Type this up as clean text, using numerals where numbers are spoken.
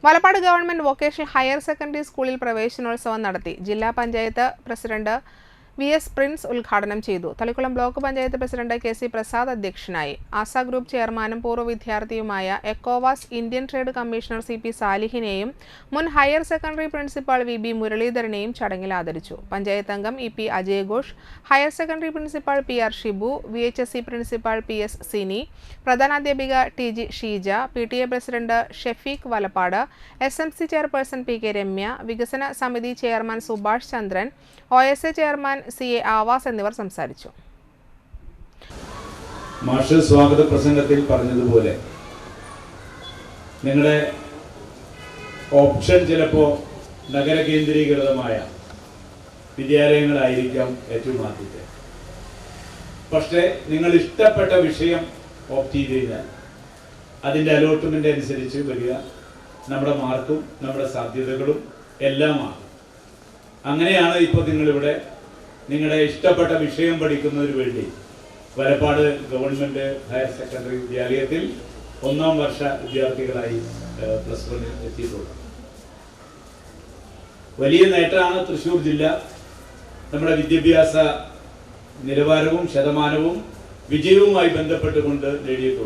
Valappad government vocational higher secondary സ്കൂളിൽ പ്രവേശനോത്സവം നടത്തി. ജില്ലാ പഞ്ചായത്ത് പ്രസിഡന്റ് VS പ്രിൻസ് ഉദ്ഘാടനം ചെയ്തു. Thalikulam block panchayat president KC Prasad അധ്യക്ഷനായി. ആസ ഗ്രൂപ്പ് ചെയർമാനും പൂർവ്വ വിദ്യാർത്ഥിയുമായ എക്കോവാസ് ഇന്ത്യൻ ട്രേഡ് കമ്മീഷണർ CP സാലിഹിനെയും മുൻ ഹയർ സെക്കൻഡറി പ്രിൻസിപ്പാൾ VB മുരളീധരനെയും ചടങ്ങിൽ ആദരിച്ചു. പഞ്ചായത്ത് അംഗം EP Ajay Ghosh, higher secondary principal PR Shibu, VHSC principal PS Sini, പ്രധാനാധ്യാപിക TG Sheeja, PTA president Shefeeq Valappad, SMC chairperson PK Ramya, വികസന സമിതി chairman Subhash Chandran, OSA chairman CA Aavas എന്നിവർ സംസാരിച്ചു. മാഷ് സ്വാഗത പ്രസംഗത്തിൽ പറഞ്ഞതുപോലെ നിങ്ങളുടെ ഓപ്ഷൻ ചിലപ്പോൾ നഗര കേന്ദ്രീകൃതമായ വിദ്യാലയങ്ങളായിരിക്കാം ഏറ്റവും ആദ്യത്തെ. പക്ഷേ നിങ്ങൾ ഇഷ്ടപ്പെട്ട വിഷയം ഓപ്റ്റ് ചെയ്ത് കഴിഞ്ഞാൽ അതിൻ്റെ അലോട്ട്മെന്റ് അനുസരിച്ച് വരിക നമ്മുടെ മാർക്കും നമ്മുടെ സാധ്യതകളും എല്ലാമാണ്. അങ്ങനെയാണ് ഇപ്പോൾ നിങ്ങളിവിടെ നിങ്ങളുടെ ഇഷ്ടപ്പെട്ട വിഷയം പഠിക്കുന്നതിന് വേണ്ടി വലപ്പാട് ഗവൺമെന്റ് ഹയർ സെക്കൻഡറി വിദ്യാലയത്തിൽ 1ാം വർഷ വിദ്യാർത്ഥികളായി +1 എത്തിയിട്ടുള്ളത്. വലിയ നേട്ടമാണ് തൃശ്ശൂർ ജില്ല നമ്മുടെ വിദ്യാഭ്യാസ നിലവാരവും ശതമാനവും വിജയവുമായി ബന്ധപ്പെട്ടുകൊണ്ട് നേടിയിട്ടുള്ളത്.